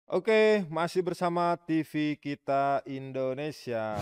Oke, masih bersama TV Kita Indonesia.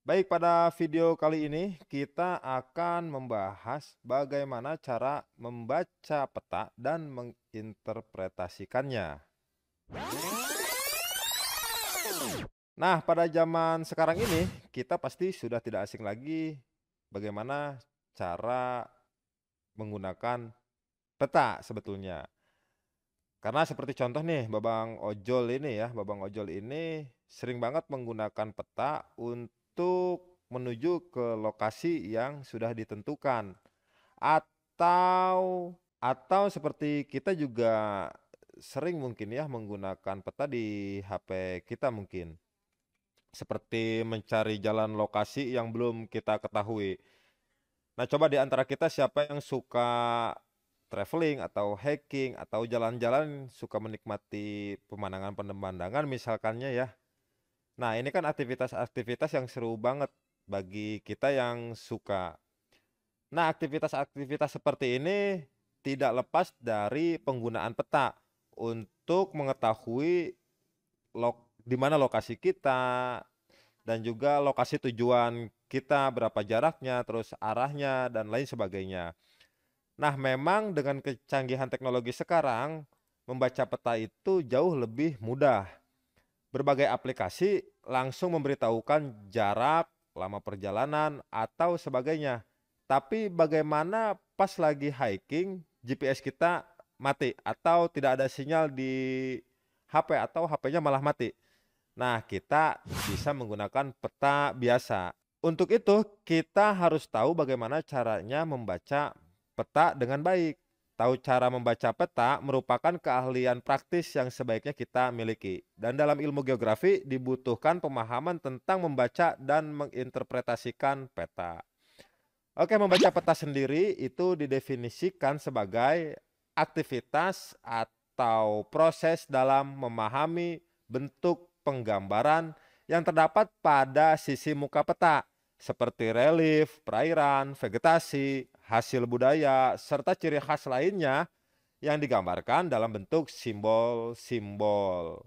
Baik, pada video kali ini kita akan membahas bagaimana cara membaca peta dan menginterpretasikannya. Nah, pada zaman sekarang ini kita pasti sudah tidak asing lagi bagaimana cara menggunakan peta sebetulnya. Karena seperti contoh nih, Babang Ojol ini sering banget menggunakan peta untuk menuju ke lokasi yang sudah ditentukan. Atau seperti kita juga sering mungkin ya menggunakan peta di HP kita mungkin. Seperti mencari jalan lokasi yang belum kita ketahui. Nah, coba di antara kita siapa yang suka traveling atau hiking atau jalan-jalan suka menikmati pemandangan-pemandangan misalkannya ya. Nah, ini kan aktivitas-aktivitas yang seru banget bagi kita yang suka. Nah, aktivitas-aktivitas seperti ini tidak lepas dari penggunaan peta untuk mengetahui di mana lokasi kita dan juga lokasi tujuan kita, berapa jaraknya, terus arahnya dan lain sebagainya. Nah, memang dengan kecanggihan teknologi sekarang, membaca peta itu jauh lebih mudah. Berbagai aplikasi langsung memberitahukan jarak, lama perjalanan, atau sebagainya. Tapi bagaimana pas lagi hiking, GPS kita mati atau tidak ada sinyal di HP atau HP-nya malah mati. Nah, kita bisa menggunakan peta biasa. Untuk itu, kita harus tahu bagaimana caranya membaca peta dengan baik. Tahu cara membaca peta merupakan keahlian praktis yang sebaiknya kita miliki. Dan dalam ilmu geografi dibutuhkan pemahaman tentang membaca dan menginterpretasikan peta. Oke, membaca peta sendiri itu didefinisikan sebagai aktivitas atau proses dalam memahami bentuk penggambaran yang terdapat pada sisi muka peta, seperti relief, perairan, vegetasi, hasil budaya, serta ciri khas lainnya yang digambarkan dalam bentuk simbol-simbol.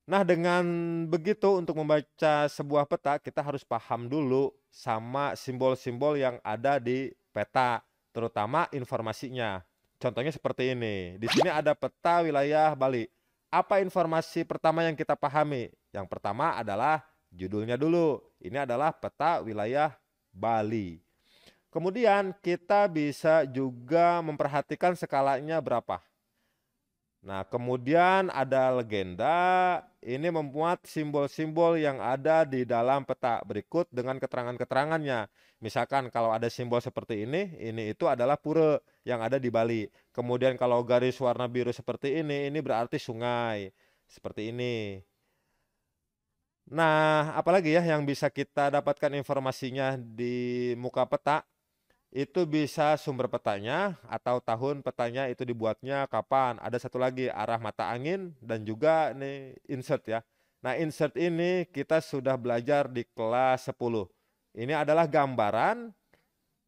Nah, dengan begitu untuk membaca sebuah peta, kita harus paham dulu sama simbol-simbol yang ada di peta, terutama informasinya. Contohnya seperti ini. Di sini ada peta wilayah Bali. Apa informasi pertama yang kita pahami? Yang pertama adalah judulnya dulu. Ini adalah peta wilayah Bali. Kemudian kita bisa juga memperhatikan skalanya berapa. Nah, kemudian ada legenda, ini memuat simbol-simbol yang ada di dalam peta berikut dengan keterangan-keterangannya. Misalkan kalau ada simbol seperti ini itu adalah pura yang ada di Bali. Kemudian kalau garis warna biru seperti ini berarti sungai. Seperti ini. Nah, apalagi ya yang bisa kita dapatkan informasinya di muka peta? Itu bisa sumber petanya atau tahun petanya itu dibuatnya kapan. Ada satu lagi arah mata angin dan juga nih insert ya. Nah, insert ini kita sudah belajar di kelas 10. Ini adalah gambaran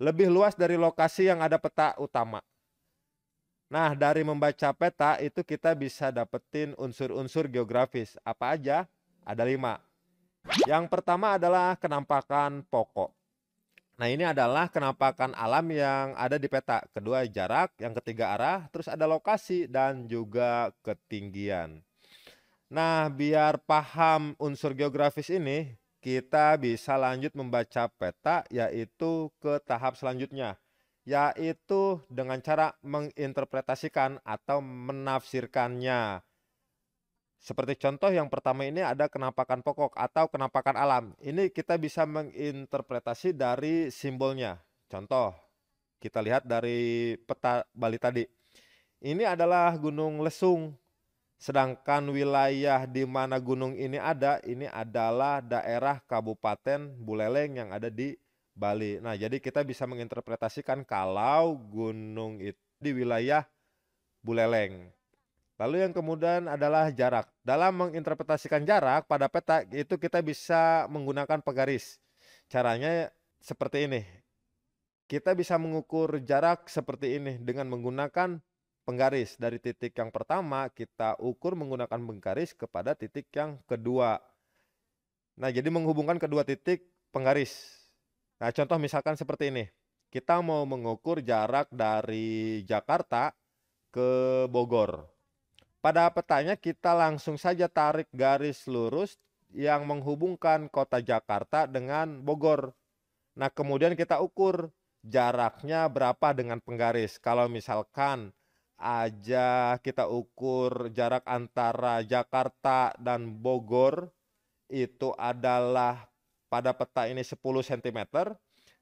lebih luas dari lokasi yang ada peta utama. Nah, dari membaca peta itu kita bisa dapetin unsur-unsur geografis. Apa aja? Ada 5. Yang pertama adalah kenampakan pokok. Nah, ini adalah kenampakan alam yang ada di peta. Kedua, jarak. Yang ketiga, arah. Terus ada lokasi dan juga ketinggian. Nah, biar paham unsur geografis ini, kita bisa lanjut membaca peta yaitu ke tahap selanjutnya. Yaitu dengan cara menginterpretasikan atau menafsirkannya. Seperti contoh yang pertama ini ada kenampakan pokok atau kenampakan alam. Ini kita bisa menginterpretasi dari simbolnya. Contoh, kita lihat dari peta Bali tadi. Ini adalah Gunung Lesung. Sedangkan wilayah di mana gunung ini adalah daerah Kabupaten Buleleng yang ada di Bali. Nah, jadi kita bisa menginterpretasikan kalau gunung itu di wilayah Buleleng. Lalu yang kemudian adalah jarak. Dalam menginterpretasikan jarak pada peta itu kita bisa menggunakan penggaris. Caranya seperti ini. Kita bisa mengukur jarak seperti ini dengan menggunakan penggaris. Dari titik yang pertama kita ukur menggunakan penggaris kepada titik yang kedua. Nah, jadi menghubungkan kedua titik penggaris. Nah, contoh misalkan seperti ini. Kita mau mengukur jarak dari Jakarta ke Bogor. Pada petanya kita langsung saja tarik garis lurus yang menghubungkan kota Jakarta dengan Bogor. Nah, kemudian kita ukur jaraknya berapa dengan penggaris. Kalau misalkan aja kita ukur jarak antara Jakarta dan Bogor itu adalah pada peta ini 10 cm.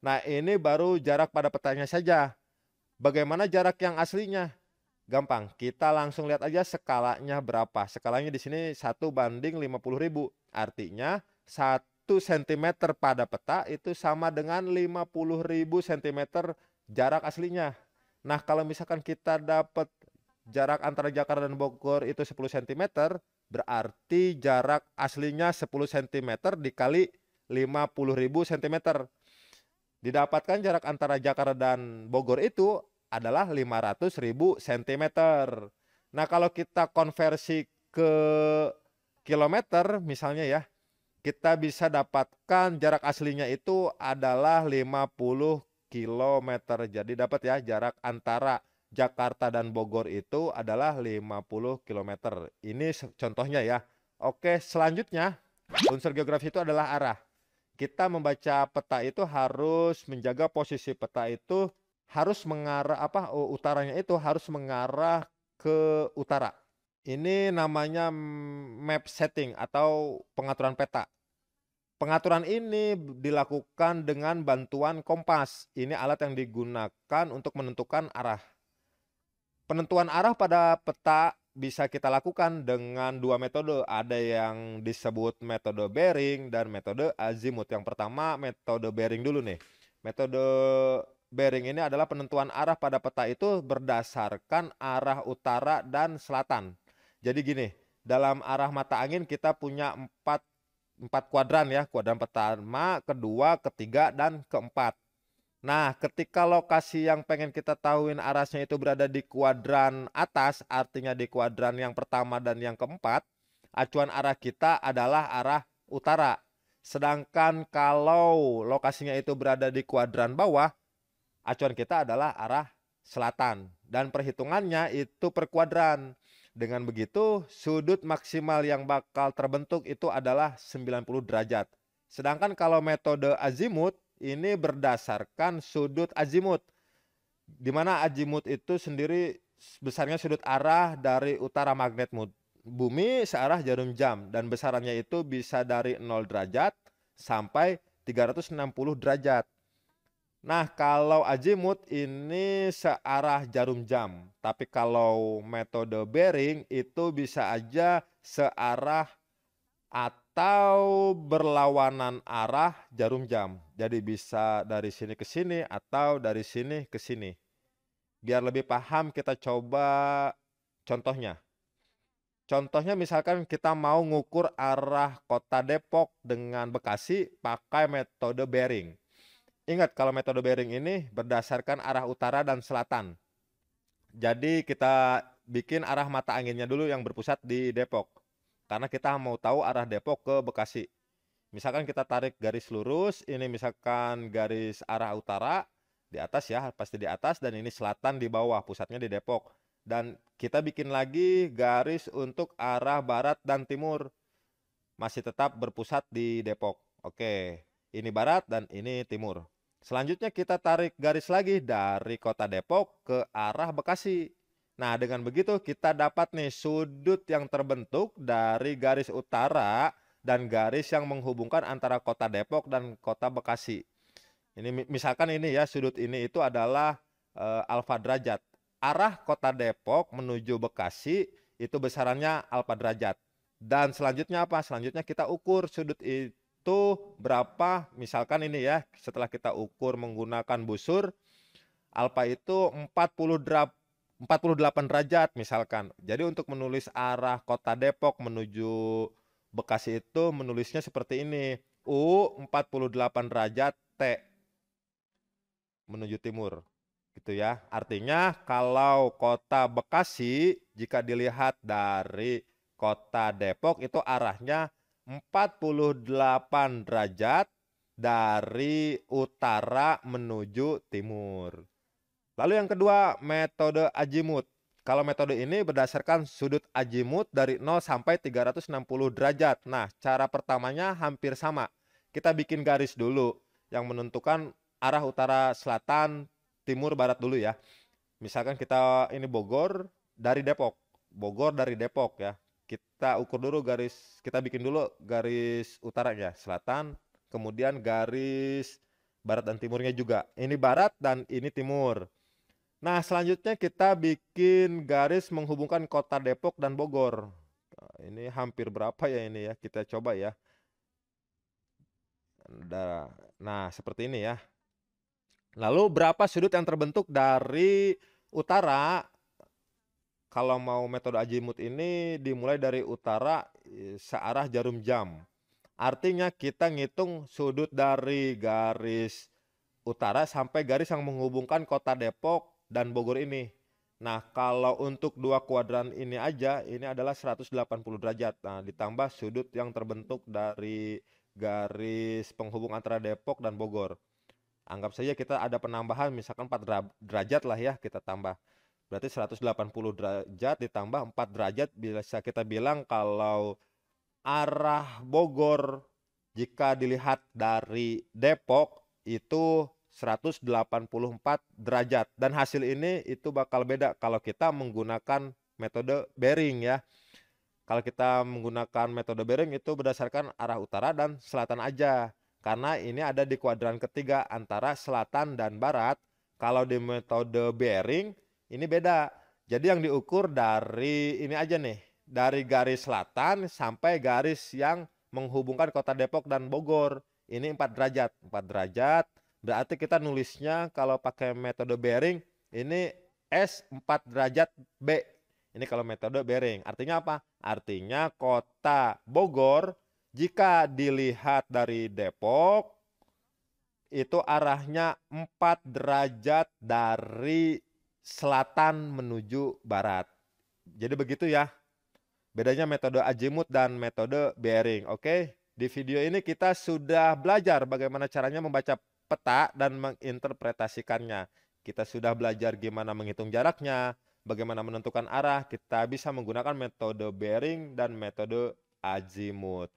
Nah, ini baru jarak pada petanya saja. Bagaimana jarak yang aslinya? Gampang, kita langsung lihat aja skalanya berapa. Skalanya di sini 1:50.000. Artinya 1 cm pada peta itu sama dengan 50.000 cm jarak aslinya. Nah, kalau misalkan kita dapat jarak antara Jakarta dan Bogor itu 10 cm, berarti jarak aslinya 10 cm dikali 50.000 cm. Didapatkan jarak antara Jakarta dan Bogor itu adalah 500.000 cm. Nah, kalau kita konversi ke kilometer misalnya ya, kita bisa dapatkan jarak aslinya itu adalah 50 km. Jadi dapat ya, jarak antara Jakarta dan Bogor itu adalah 50 km. Ini contohnya ya. Oke, selanjutnya unsur geografi itu adalah arah. Kita membaca peta itu harus menjaga posisi peta itu harus mengarah utaranya itu harus mengarah ke utara. Ini namanya map setting atau pengaturan peta. Pengaturan ini dilakukan dengan bantuan kompas. Ini alat yang digunakan untuk menentukan arah. Penentuan arah pada peta bisa kita lakukan dengan dua metode. Ada yang disebut metode bearing dan metode azimut. Yang pertama metode bearing dulu nih. Metode bearing ini adalah penentuan arah pada peta itu berdasarkan arah utara dan selatan. Jadi gini, dalam arah mata angin kita punya empat kuadran ya. Kuadran pertama, kedua, ketiga, dan keempat. Nah, ketika lokasi yang pengen kita tahuin arahnya itu berada di kuadran atas, artinya di kuadran yang pertama dan yang keempat, acuan arah kita adalah arah utara. Sedangkan kalau lokasinya itu berada di kuadran bawah, acuan kita adalah arah selatan. Dan perhitungannya itu per kuadran. Dengan begitu, sudut maksimal yang bakal terbentuk itu adalah 90 derajat. Sedangkan kalau metode azimut, ini berdasarkan sudut azimut, di mana azimut itu sendiri besarnya sudut arah dari utara magnet bumi searah jarum jam, dan besarannya itu bisa dari 0 derajat sampai 360 derajat. Nah, kalau azimut ini searah jarum jam, tapi kalau metode bearing itu bisa aja searah atau berlawanan arah jarum jam. Jadi bisa dari sini ke sini atau dari sini ke sini. Biar lebih paham kita coba contohnya. Contohnya misalkan kita mau ngukur arah kota Depok dengan Bekasi pakai metode bearing. Ingat kalau metode bearing ini berdasarkan arah utara dan selatan. Jadi kita bikin arah mata anginnya dulu yang berpusat di Depok. Karena kita mau tahu arah Depok ke Bekasi. Misalkan kita tarik garis lurus, ini misalkan garis arah utara di atas ya, pasti di atas, dan ini selatan di bawah, pusatnya di Depok. Dan kita bikin lagi garis untuk arah barat dan timur, masih tetap berpusat di Depok. Oke, ini barat dan ini timur. Selanjutnya kita tarik garis lagi dari kota Depok ke arah Bekasi. Nah, dengan begitu kita dapat nih sudut yang terbentuk dari garis utara dan garis yang menghubungkan antara kota Depok dan kota Bekasi. Ini misalkan ini ya, sudut ini itu adalah alfa derajat. Arah kota Depok menuju Bekasi itu besarannya alfa derajat. Dan selanjutnya apa? Selanjutnya kita ukur sudut itu berapa. Misalkan ini ya, setelah kita ukur menggunakan busur, alfa itu 48 derajat misalkan. Jadi untuk menulis arah kota Depok menuju Bekasi itu menulisnya seperti ini. U 48 derajat T menuju timur. gitu ya. Artinya kalau kota Bekasi jika dilihat dari kota Depok itu arahnya 48 derajat dari utara menuju timur. Lalu yang kedua, metode azimut. Kalau metode ini berdasarkan sudut azimut dari 0 sampai 360 derajat. Nah, cara pertamanya hampir sama. Kita bikin garis dulu yang menentukan arah utara, selatan, timur, barat dulu ya. Misalkan kita ini Bogor dari Depok. Bogor dari Depok ya. Kita ukur dulu garis, kita bikin dulu garis utaranya, selatan, kemudian garis barat dan timurnya juga. Ini barat dan ini timur. Nah, selanjutnya kita bikin garis menghubungkan kota Depok dan Bogor. Nah, ini hampir berapa ya ini ya? Kita coba ya. Nah, seperti ini ya. Lalu berapa sudut yang terbentuk dari utara? Kalau mau metode azimut ini dimulai dari utara searah jarum jam. Artinya kita ngitung sudut dari garis utara sampai garis yang menghubungkan kota Depok dan Bogor ini. Nah, kalau untuk dua kuadran ini aja, ini adalah 180 derajat. Nah, ditambah sudut yang terbentuk dari garis penghubung antara Depok dan Bogor. Anggap saja kita ada penambahan misalkan 4 derajat lah ya kita tambah. Berarti 180 derajat ditambah 4 derajat bisa kita bilang kalau arah Bogor jika dilihat dari Depok itu 184 derajat dan hasil ini itu bakal beda kalau kita menggunakan metode bearing ya. Kalau kita menggunakan metode bearing itu berdasarkan arah utara dan selatan aja. Karena ini ada di kuadran ketiga antara selatan dan barat. Kalau di metode bearing ini beda. Jadi yang diukur dari ini aja nih. Dari garis selatan sampai garis yang menghubungkan kota Depok dan Bogor. Ini 4 derajat. 4 derajat. Berarti kita nulisnya kalau pakai metode bearing ini S 4 derajat B. Ini kalau metode bearing. Artinya apa? Artinya kota Bogor jika dilihat dari Depok itu arahnya 4 derajat dari selatan menuju barat. Jadi begitu ya. Bedanya metode azimut dan metode bearing. Oke, di video ini kita sudah belajar bagaimana caranya membaca peta dan menginterpretasikannya. Kita sudah belajar gimana menghitung jaraknya, bagaimana menentukan arah. Kita bisa menggunakan metode bearing dan metode azimut.